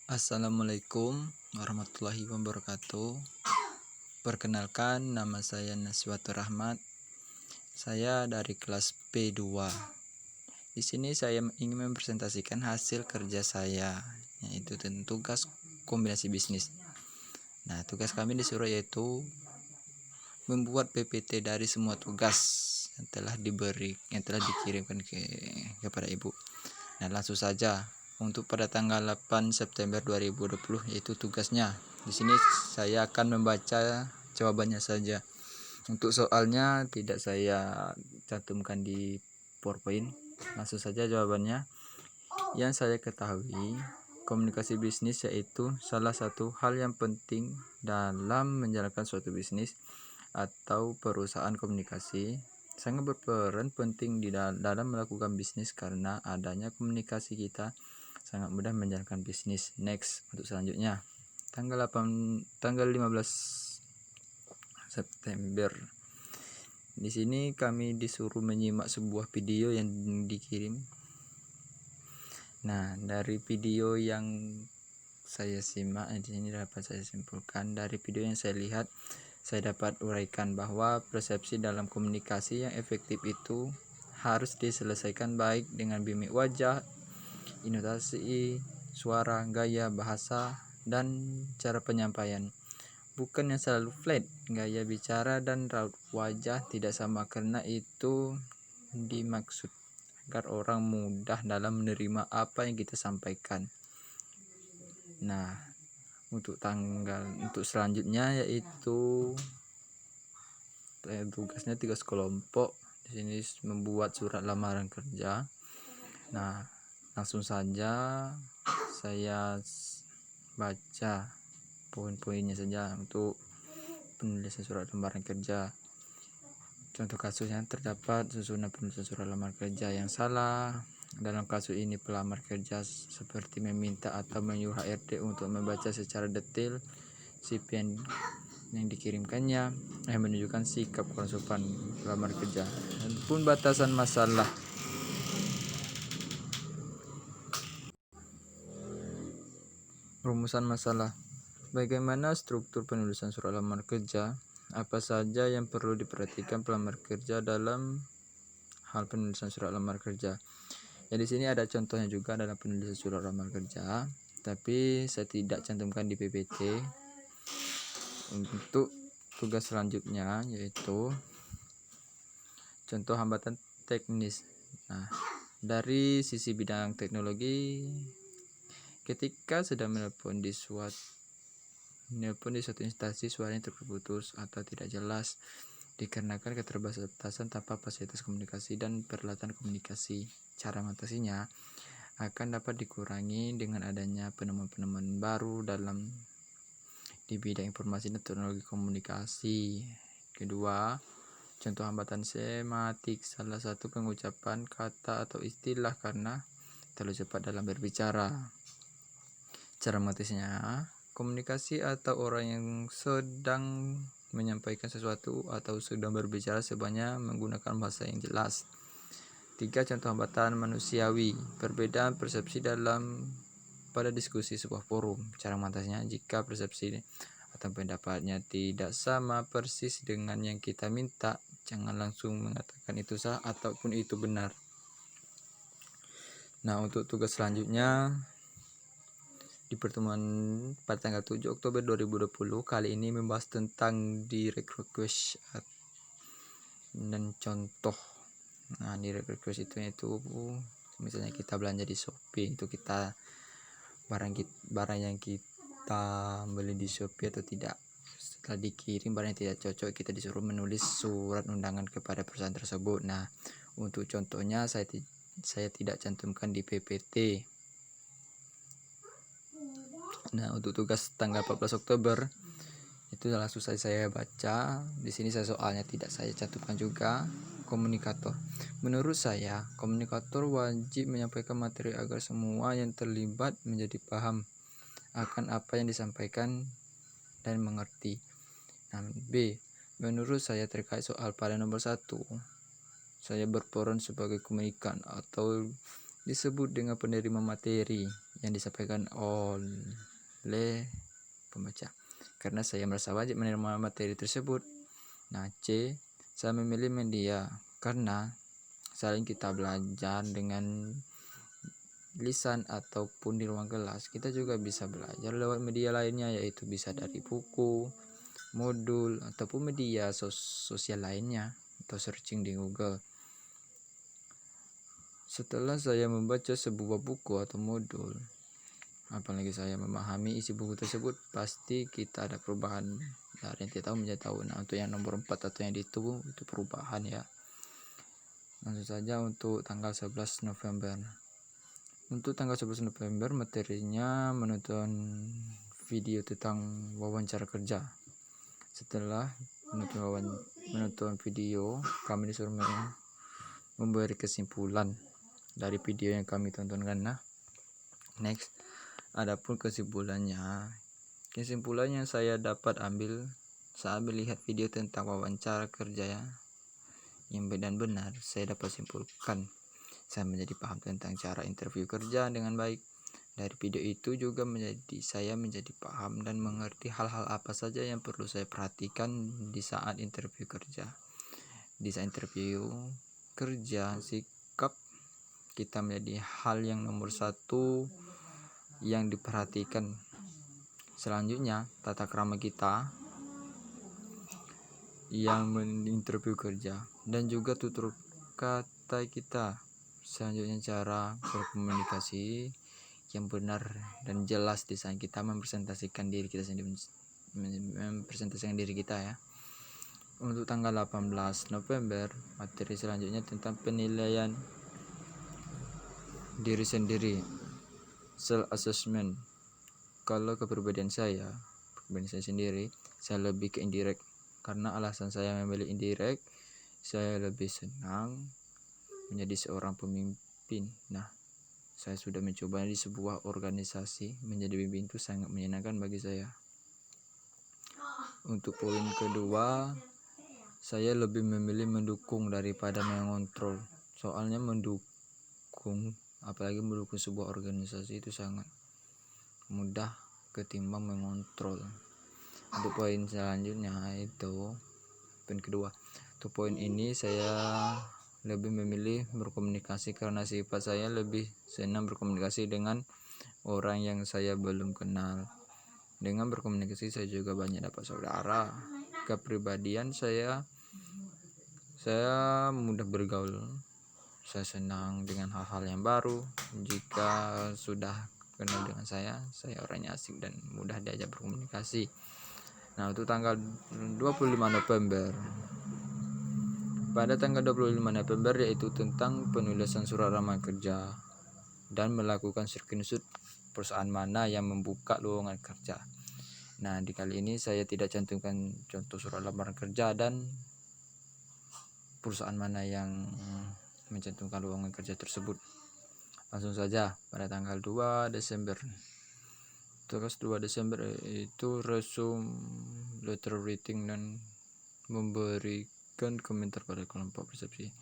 Assalamualaikum warahmatullahi wabarakatuh. Perkenalkan, nama saya Naswatur Rahmat. Saya dari kelas P2. Di sini saya ingin mempresentasikan hasil kerja saya, yaitu tentang tugas kombinasi bisnis. Nah, tugas kami disuruh yaitu membuat PPT dari semua tugas yang telah dikirimkan kepada Ibu. Nah, langsung saja. Untuk pada tanggal 8 September 2020 yaitu tugasnya. Di sini saya akan membaca jawabannya saja. Untuk soalnya tidak saya cantumkan di PowerPoint. Langsung saja jawabannya. Yang saya ketahui, komunikasi bisnis yaitu salah satu hal yang penting dalam menjalankan suatu bisnis atau perusahaan. Komunikasi sangat berperan penting di dalam melakukan bisnis karena adanya komunikasi kita sangat mudah menjalankan bisnis. Next, untuk selanjutnya tanggal 15 September. Di sini kami disuruh menyimak sebuah video yang dikirim. Nah, dari video yang saya simak di sini dapat saya simpulkan, dari video yang saya lihat, saya dapat uraikan bahwa persepsi dalam komunikasi yang efektif itu harus diselesaikan baik dengan mimik wajah, intonasi suara, gaya bahasa, dan cara penyampaian. Bukan yang selalu flat, gaya bicara dan raut wajah tidak sama karena itu dimaksud agar orang mudah dalam menerima apa yang kita sampaikan. Nah, untuk selanjutnya yaitu tugasnya 3 kelompok. Di sini membuat surat lamaran kerja. Nah, langsung saja saya baca poin-poinnya saja untuk penulisan surat lamaran kerja. Contoh kasus yang terdapat susunan penulisan surat lamaran kerja yang salah. Dalam kasus ini pelamar kerja seperti meminta atau menyuruh HRD untuk membaca secara detail CV yang dikirimkannya, menunjukkan sikap kurang sopan pelamar kerja. Dan pun batasan masalah. Rumusan masalah. Bagaimana struktur penulisan surat lamar kerja? Apa saja yang perlu diperhatikan pelamar kerja dalam hal penulisan surat lamar kerja? Ya, di sini ada contohnya juga dalam penulisan surat lamar kerja, tapi saya tidak cantumkan di PPT. Untuk tugas selanjutnya yaitu contoh hambatan teknis. Nah, dari sisi bidang teknologi, ketika sedang menelpon di suatu instansi, suaranya terputus atau tidak jelas dikarenakan keterbatasan tanpa fasilitas komunikasi dan peralatan komunikasi. Cara mengatasinya akan dapat dikurangi dengan adanya penemuan-penemuan baru di bidang informasi dan teknologi komunikasi. Kedua, contoh hambatan sematik, salah satu pengucapan kata atau istilah karena terlalu cepat dalam berbicara. Cara mengatasinya, komunikasi atau orang yang sedang menyampaikan sesuatu atau sedang berbicara sebanyak menggunakan bahasa yang jelas. 3. Contoh hambatan manusiawi, perbedaan persepsi pada diskusi sebuah forum. Cara mengatasinya, jika persepsi atau pendapatnya tidak sama persis dengan yang kita minta, jangan langsung mengatakan itu salah ataupun itu benar. Nah, untuk tugas selanjutnya di pertemuan pada tanggal 7 Oktober 2020 kali ini membahas tentang direct request dan contoh. Nah, direct request itu misalnya kita belanja di Shopee, itu kita barang yang kita beli di Shopee atau tidak, setelah dikirim barang yang tidak cocok, kita disuruh menulis surat undangan kepada perusahaan tersebut. Nah, untuk contohnya saya tidak cantumkan di PPT. Nah, untuk tugas tanggal 14 Oktober itu langsung saya baca. Di sini soalnya tidak saya cantumkan juga. Komunikator. Menurut saya, komunikator wajib menyampaikan materi agar semua yang terlibat menjadi paham akan apa yang disampaikan dan mengerti. Nah, B. Menurut saya terkait soal pada nomor 1, saya berperan sebagai komunikan atau disebut dengan penerima materi yang disampaikan oleh pembaca. Karena saya merasa wajib menerima materi tersebut. Nah, C, saya memilih media karena selain kita belajar dengan lisan ataupun di ruang kelas, kita juga bisa belajar lewat media lainnya, yaitu bisa dari buku, modul, ataupun media sosial lainnya, atau searching di Google. Setelah saya membaca sebuah buku atau modul, apalagi saya memahami isi buku tersebut, pasti kita ada perubahan dari yang tidak tahu menjadi tahu. Nah, untuk yang nomor 4 atau yang itu perubahan ya. Langsung saja untuk tanggal 11 November. Untuk tanggal 11 November materinya menonton video tentang wawancara kerja. Setelah menonton video, kami disuruh memberi kesimpulan dari video yang kami tontonkan. Nah, next, adapun kesimpulannya yang saya dapat ambil saat melihat video tentang wawancara kerja yang benar, saya dapat simpulkan saya menjadi paham tentang cara interview kerja dengan baik. Dari video itu juga saya menjadi paham dan mengerti hal-hal apa saja yang perlu saya perhatikan di saat interview kerja. Di saat interview kerja, sikap kita menjadi hal yang nomor satu yang diperhatikan. Selanjutnya, tata krama kita yang menginterview kerja dan juga tutur kata kita. Selanjutnya, cara berkomunikasi yang benar dan jelas di saat kita mempresentasikan diri kita sendiri, ya. Untuk tanggal 18 November, materi selanjutnya tentang penilaian diri sendiri, self assessment. Kalau kepribadian saya sendiri, saya lebih ke indirect. Karena alasan saya memilih indirect, saya lebih senang menjadi seorang pemimpin. Nah, saya sudah mencoba di sebuah organisasi, menjadi pemimpin itu sangat menyenangkan bagi saya. Untuk poin kedua, saya lebih memilih mendukung daripada mengontrol. Soalnya mendukung, apalagi mendukung sebuah organisasi, itu sangat mudah ketimbang mengontrol. Untuk poin selanjutnya itu poin kedua. Untuk poin ini saya lebih memilih berkomunikasi karena sifat saya lebih senang berkomunikasi dengan orang yang saya belum kenal. Dengan berkomunikasi saya juga banyak dapat saudara. Kepribadian saya mudah bergaul. Saya senang dengan hal-hal yang baru. Jika sudah kenal dengan saya orangnya asik dan mudah diajak berkomunikasi. Nah, untuk tanggal 25 November. Pada tanggal 25 November yaitu tentang penulisan surat lamaran kerja dan melakukan screenshot perusahaan mana yang membuka lowongan kerja. Nah, di kali ini saya tidak cantumkan contoh surat lamaran kerja dan perusahaan mana yang mencantumkan lowongan kerja tersebut. Langsung saja pada tanggal 2 Desember. Terus 2 Desember itu resume, letter writing dan memberikan komentar pada kelompok persepsi.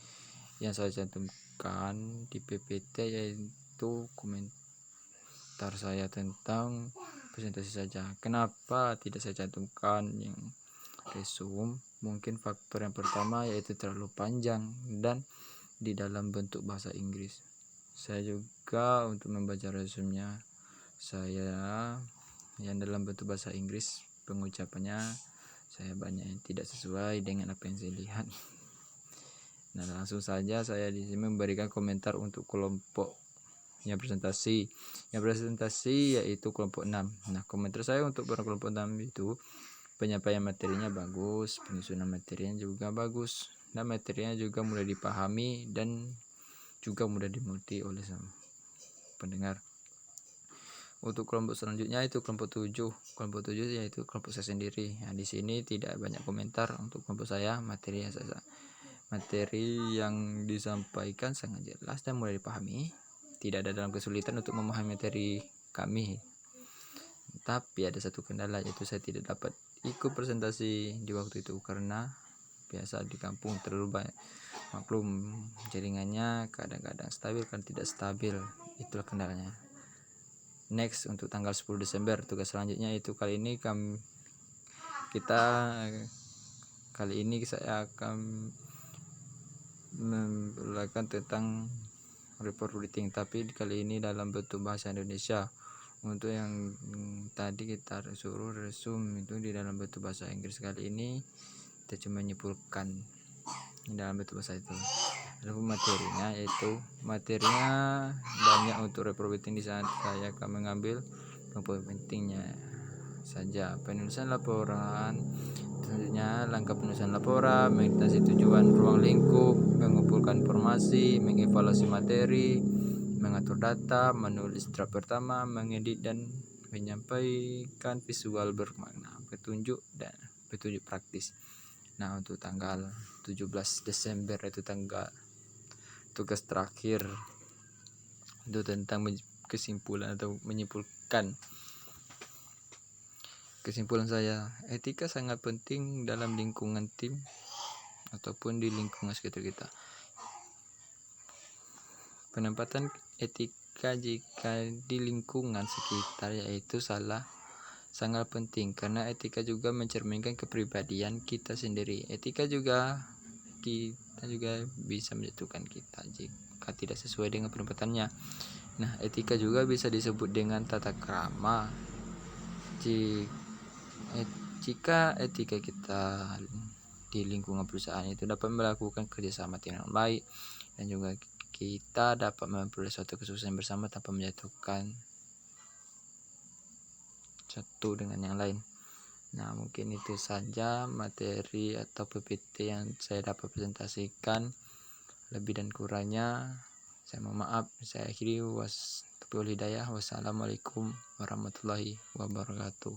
Yang saya cantumkan di PPT yaitu komentar saya tentang presentasi saja. Kenapa tidak saya cantumkan yang resume? Mungkin faktor yang pertama yaitu terlalu panjang dan di dalam bentuk bahasa Inggris. Saya juga untuk membaca resumenya saya yang dalam bentuk bahasa Inggris, pengucapannya saya banyak yang tidak sesuai dengan apa yang saya lihat. Nah, langsung saja saya di sini memberikan komentar untuk kelompok yang presentasi. Yang presentasi yaitu kelompok 6. Nah, komentar saya untuk kelompok 6 itu penyampaian materinya bagus, penyusunan materinya juga bagus, dan materinya juga mudah dipahami dan juga mudah dimengerti oleh pendengar. Untuk kelompok selanjutnya itu kelompok 7. Kelompok 7 yaitu kelompok saya sendiri. Nah, di sini tidak banyak komentar untuk kelompok saya. Materi yang disampaikan sangat jelas dan mudah dipahami. Tidak ada dalam kesulitan untuk memahami materi kami. Tapi ada satu kendala, yaitu saya tidak dapat ikut presentasi di waktu itu karena biasa di kampung terlalu banyak Maklum, jaringannya kadang-kadang stabil, kan tidak stabil, itulah kendalanya. Next, untuk tanggal 10 Desember tugas selanjutnya itu kali ini saya akan memperlihatkan tentang report reading, tapi kali ini dalam bentuk bahasa Indonesia. Untuk yang tadi kita suruh resume itu di dalam bentuk bahasa Inggris, kali ini kita cuma menyimpulkan dalam bentuk bahasa itu. Adapun materinya banyak. Untuk report reading di saat saya akan mengambil poin pentingnya saja. Penulisan laporan, selanjutnya langkah penulisan laporan, meditasi tujuan ruang lingkup, mengumpulkan informasi, mengevaluasi materi, mengatur data, menulis draft pertama, mengedit dan menyampaikan visual bermakna, petunjuk praktis. Nah, untuk tanggal 17 Desember itu tanggal tugas terakhir itu tentang kesimpulan atau menyimpulkan. Kesimpulan saya, etika sangat penting dalam lingkungan tim ataupun di lingkungan sekitar kita. Penempatan etika jika di lingkungan sekitar yaitu sangat penting, karena etika juga mencerminkan kepribadian kita sendiri. Etika juga bisa menjatuhkan kita jika tidak sesuai dengan penempatannya. Nah, etika juga bisa disebut dengan tata krama. Jika etika kita di lingkungan perusahaan itu dapat melakukan kerjasama dengan baik, dan juga kita dapat memperoleh suatu kesuksesan bersama tanpa menjatuhkan satu dengan yang lain. Nah, mungkin itu saja materi atau PPT yang saya dapat presentasikan. Lebih dan kurangnya saya mohon maaf. Saya akhiri. Wassalamualaikum warahmatullahi wabarakatuh.